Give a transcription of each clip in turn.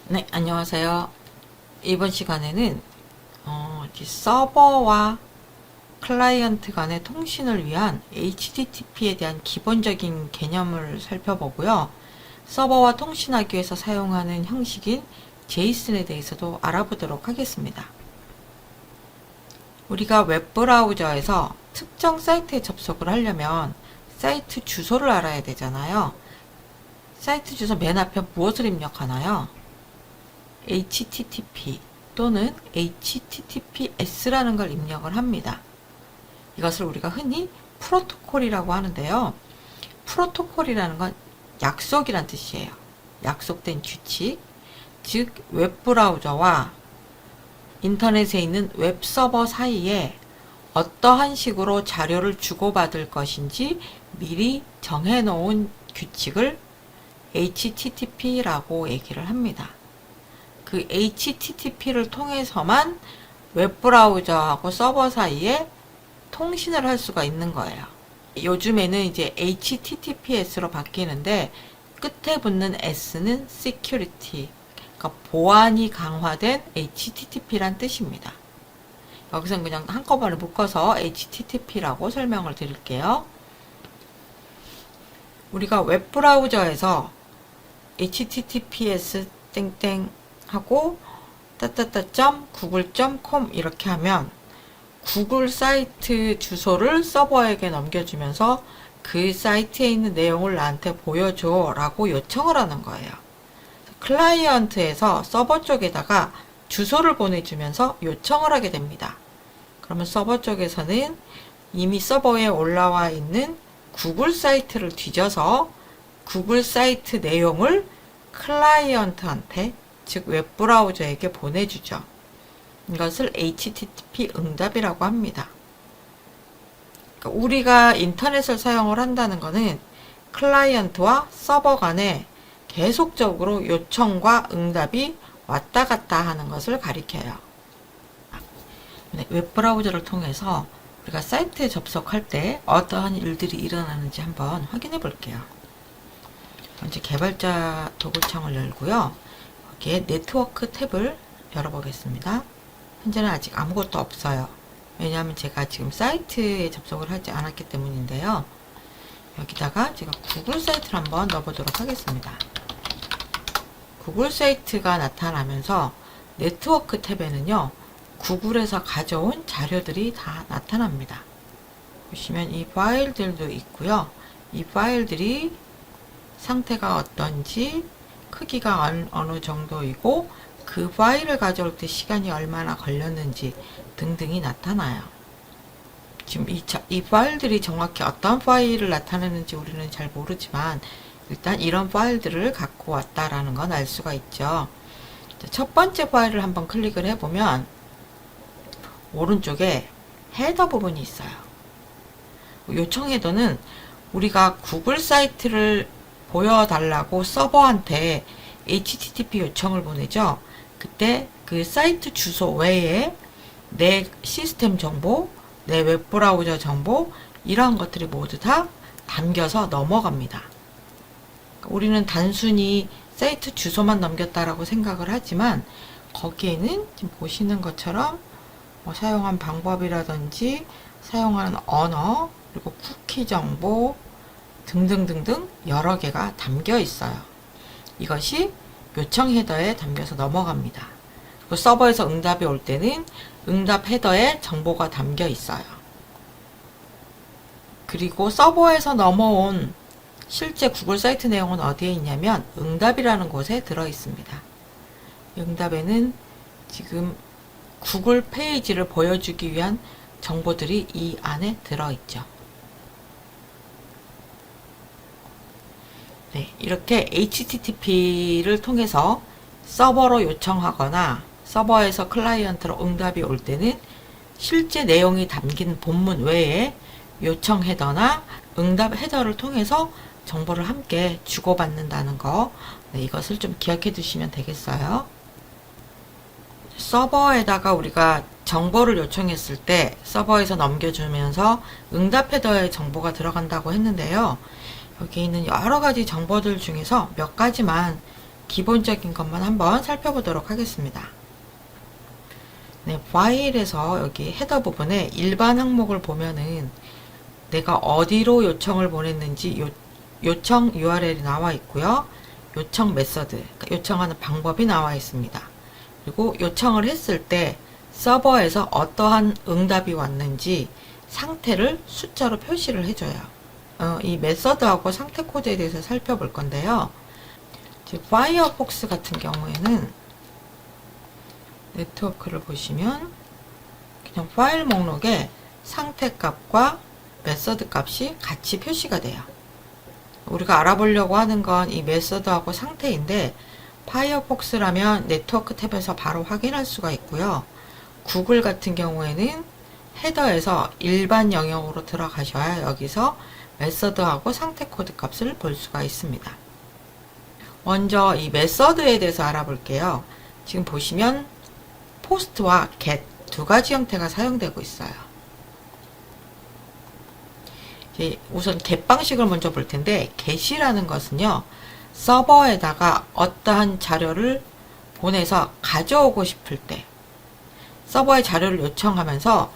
네, 안녕하세요. 이번 시간에는 서버와 클라이언트 간의 통신을 위한 HTTP에 대한 기본적인 개념을 살펴보고요. 서버와 통신하기 위해서 사용하는 형식인 제이슨에 대해서도 알아보도록 하겠습니다. 우리가 웹브라우저에서 특정 사이트에 접속을 하려면 사이트 주소를 알아야 되잖아요. 사이트 주소 맨 앞에 무엇을 입력하나요? HTTP 또는 HTTPS라는 걸 입력을 합니다. 이것을 우리가 흔히 프로토콜이라고 하는데요. 프로토콜이라는 건 약속이란 뜻이에요. 약속된 규칙, 즉 웹브라우저와 인터넷에 있는 웹서버 사이에 어떠한 식으로 자료를 주고받을 것인지 미리 정해놓은 규칙을 HTTP라고 얘기를 합니다. 그 HTTP를 통해서만 웹브라우저하고 서버 사이에 통신을 할 수가 있는 거예요. 요즘에는 이제 HTTPS로 바뀌는데 끝에 붙는 S는 security, 그러니까 보안이 강화된 HTTP란 뜻입니다. 여기서 그냥 한꺼번에 묶어서 HTTP라고 설명을 드릴게요. 우리가 웹브라우저에서 https 땡땡 하고 google.com 이렇게 하면 구글 사이트 주소를 서버에게 넘겨주면서 그 사이트에 있는 내용을 나한테 보여줘 라고 요청을 하는 거예요. 클라이언트에서 서버 쪽에다가 주소를 보내주면서 요청을 하게 됩니다. 그러면 서버 쪽에서는 이미 서버에 올라와 있는 구글 사이트를 뒤져서 구글 사이트 내용을 클라이언트한테, 즉 웹브라우저에게 보내주죠. 이것을 HTTP 응답이라고 합니다. 그러니까 우리가 인터넷을 사용을 한다는 것은 클라이언트와 서버 간에 계속적으로 요청과 응답이 왔다 갔다 하는 것을 가리켜요. 네, 웹브라우저를 통해서 우리가 사이트에 접속할 때 어떠한 일들이 일어나는지 한번 확인해 볼게요. 먼저 개발자 도구창을 열고요. 여기에 네트워크 탭을 열어보겠습니다. 현재는 아직 아무것도 없어요. 왜냐하면 제가 지금 사이트에 접속을 하지 않았기 때문인데요. 여기다가 제가 구글 사이트를 한번 넣어보도록 하겠습니다. 구글 사이트가 나타나면서 네트워크 탭에는요, 구글에서 가져온 자료들이 다 나타납니다. 보시면 이 파일들도 있고요. 이 파일들이 상태가 어떤지, 크기가 어느 정도이고, 그 파일을 가져올 때 시간이 얼마나 걸렸는지 등등이 나타나요. 지금 이 파일들이 정확히 어떤 파일을 나타내는지 우리는 잘 모르지만 일단 이런 파일들을 갖고 왔다라는 건 알 수가 있죠. 첫 번째 파일을 한번 클릭을 해보면 오른쪽에 헤더 부분이 있어요. 요청 헤더는 우리가 구글 사이트를 보여달라고 서버한테 HTTP 요청을 보내죠. 그때 그 사이트 주소 외에 내 시스템 정보, 내 웹브라우저 정보, 이러한 것들이 모두 다 담겨서 넘어갑니다. 우리는 단순히 사이트 주소만 넘겼다라고 생각을 하지만 거기에는 지금 보시는 것처럼 사용한 방법이라든지 사용하는 언어, 그리고 쿠키 정보 등등등등 여러 개가 담겨 있어요. 이것이 요청 헤더에 담겨서 넘어갑니다. 그리고 서버에서 응답이 올 때는 응답 헤더에 정보가 담겨 있어요. 그리고 서버에서 넘어온 실제 구글 사이트 내용은 어디에 있냐면 응답이라는 곳에 들어 있습니다. 응답에는 지금 구글 페이지를 보여주기 위한 정보들이 이 안에 들어있죠. 네, 이렇게 HTTP를 통해서 서버로 요청하거나 서버에서 클라이언트로 응답이 올 때는 실제 내용이 담긴 본문 외에 요청 헤더나 응답 헤더를 통해서 정보를 함께 주고받는다는 거, 네, 이것을 좀 기억해 두시면 되겠어요. 서버에다가 우리가 정보를 요청했을 때 서버에서 넘겨주면서 응답 헤더에 정보가 들어간다고 했는데요. 여기 있는 여러 가지 정보들 중에서 몇 가지만 기본적인 것만 한번 살펴보도록 하겠습니다. 네, 파일에서 여기 헤더 부분에 일반 항목을 보면은 내가 어디로 요청을 보냈는지 요청 URL이 나와 있고요. 요청 메서드, 그러니까 요청하는 방법이 나와 있습니다. 그리고 요청을 했을 때 서버에서 어떠한 응답이 왔는지 상태를 숫자로 표시를 해줘요. 이 메서드하고 상태 코드에 대해서 살펴볼 건데요. 파이어폭스 같은 경우에는 네트워크를 보시면 그냥 파일 목록에 상태 값과 메서드 값이 같이 표시가 돼요. 우리가 알아보려고 하는 건 이 메서드하고 상태인데 파이어폭스라면 네트워크 탭에서 바로 확인할 수가 있고요. 구글 같은 경우에는 헤더에서 일반 영역으로 들어가셔야 여기서 메서드하고 상태 코드 값을 볼 수가 있습니다. 먼저 이 메서드에 대해서 알아볼게요. 지금 보시면 포스트와 get 두 가지 형태가 사용되고 있어요. 우선 get 방식을 먼저 볼 텐데 get이라는 것은요. 서버에다가 어떠한 자료를 보내서 가져오고 싶을 때 서버에 자료를 요청하면서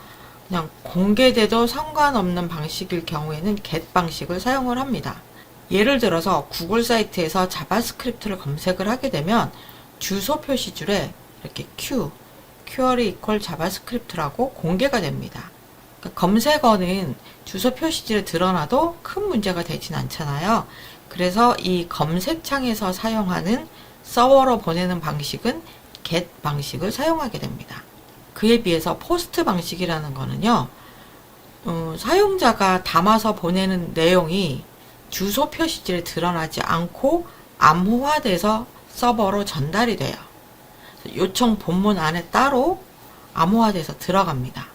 그냥 공개돼도 상관없는 방식일 경우에는 get 방식을 사용을 합니다. 예를 들어서 구글 사이트에서 자바스크립트를 검색을 하게 되면 주소 표시줄에 이렇게 query equal 자바스크립트라고 공개가 됩니다. 그러니까 검색어는 주소 표시줄에 드러나도 큰 문제가 되진 않잖아요. 그래서 이 검색창에서 사용하는 서버로 보내는 방식은 get 방식을 사용하게 됩니다. 그에 비해서 포스트 방식이라는 거는요, 사용자가 담아서 보내는 내용이 주소 표시줄에 드러나지 않고 암호화돼서 서버로 전달이 돼요. 요청 본문 안에 따로 암호화돼서 들어갑니다.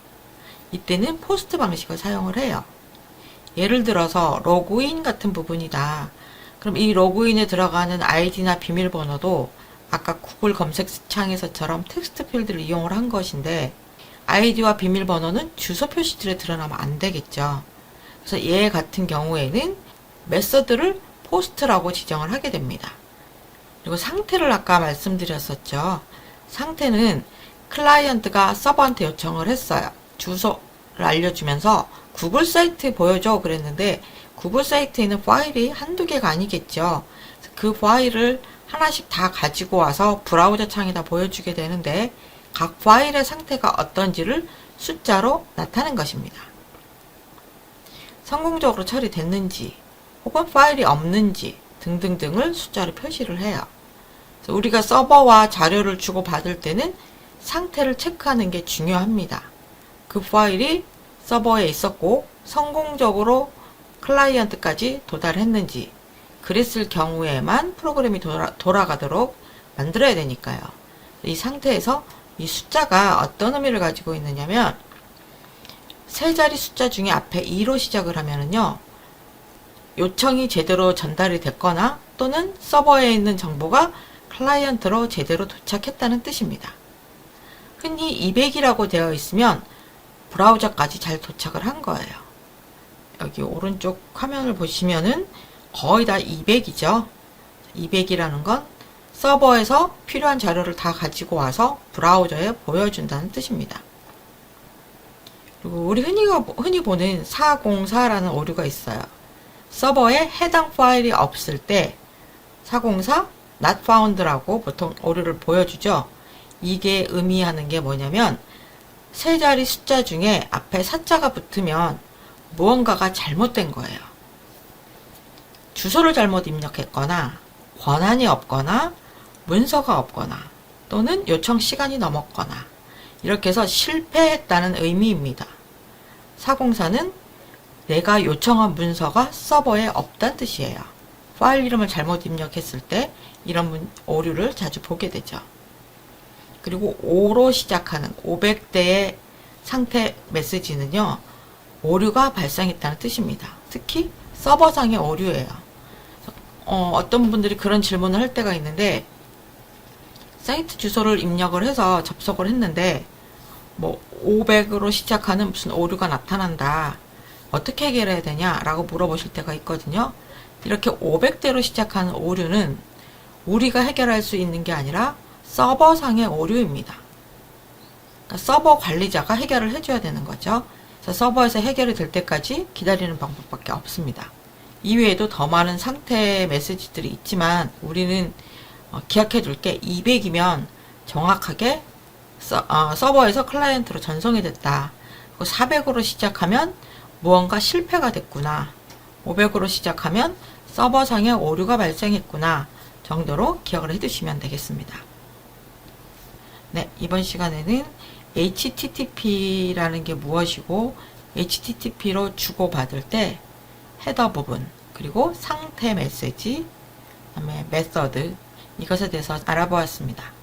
이때는 포스트 방식을 사용을 해요. 예를 들어서 로그인 같은 부분이다. 그럼 이 로그인에 들어가는 아이디나 비밀번호도 아까 구글 검색창에서처럼 텍스트 필드를 이용을 한 것인데 아이디와 비밀번호는 주소 표시줄에 드러나면 안 되겠죠. 그래서 얘 같은 경우에는 메서드를 포스트라고 지정을 하게 됩니다. 그리고 상태를 아까 말씀드렸었죠. 상태는 클라이언트가 서버한테 요청을 했어요. 주소를 알려주면서 구글 사이트 보여줘 그랬는데 구글 사이트에 있는 파일이 한두 개가 아니겠죠. 그 파일을 하나씩 다 가지고 와서 브라우저 창에다 보여주게 되는데 각 파일의 상태가 어떤지를 숫자로 나타낸 것입니다. 성공적으로 처리됐는지 혹은 파일이 없는지 등등등을 숫자로 표시를 해요. 우리가 서버와 자료를 주고받을 때는 상태를 체크하는 게 중요합니다. 그 파일이 서버에 있었고 성공적으로 클라이언트까지 도달했는지 그랬을 경우에만 프로그램이 돌아가도록 만들어야 되니까요. 이 상태에서 이 숫자가 어떤 의미를 가지고 있느냐면 세 자리 숫자 중에 앞에 2로 시작을 하면은요. 요청이 제대로 전달이 됐거나 또는 서버에 있는 정보가 클라이언트로 제대로 도착했다는 뜻입니다. 흔히 200이라고 되어 있으면 브라우저까지 잘 도착을 한 거예요. 여기 오른쪽 화면을 보시면은 거의 다 200이죠. 200이라는 건 서버에서 필요한 자료를 다 가지고 와서 브라우저에 보여준다는 뜻입니다. 그리고 우리 흔히 보는 404라는 오류가 있어요. 서버에 해당 파일이 없을 때 404 not found라고 보통 오류를 보여주죠. 이게 의미하는 게 뭐냐면 세 자리 숫자 중에 앞에 4자가 붙으면 무언가가 잘못된 거예요. 주소를 잘못 입력했거나 권한이 없거나 문서가 없거나 또는 요청 시간이 넘었거나 이렇게 해서 실패했다는 의미입니다. 404는 내가 요청한 문서가 서버에 없다는 뜻이에요. 파일 이름을 잘못 입력했을 때 이런 오류를 자주 보게 되죠. 그리고 5로 시작하는 500대의 상태 메시지는요. 오류가 발생했다는 뜻입니다. 특히 서버상의 오류예요. 어떤 분들이 그런 질문을 할 때가 있는데 사이트 주소를 입력을 해서 접속을 했는데 500으로 시작하는 무슨 오류가 나타난다. 어떻게 해결해야 되냐? 라고 물어보실 때가 있거든요. 이렇게 500대로 시작하는 오류는 우리가 해결할 수 있는 게 아니라 서버상의 오류입니다. 그러니까 서버 관리자가 해결을 해줘야 되는 거죠. 그래서 서버에서 해결이 될 때까지 기다리는 방법밖에 없습니다. 이외에도 더 많은 상태 메시지들이 있지만 우리는 기억해 둘게 200이면 정확하게 서버에서 클라이언트로 전송이 됐다. 400으로 시작하면 무언가 실패가 됐구나. 500으로 시작하면 서버상의 오류가 발생했구나 정도로 기억을 해두시면 되겠습니다. 네, 이번 시간에는 HTTP라는 게 무엇이고 HTTP로 주고받을 때 헤더 부분, 그리고 상태 메시지, 그다음에 메서드, 이것에 대해서 알아보았습니다.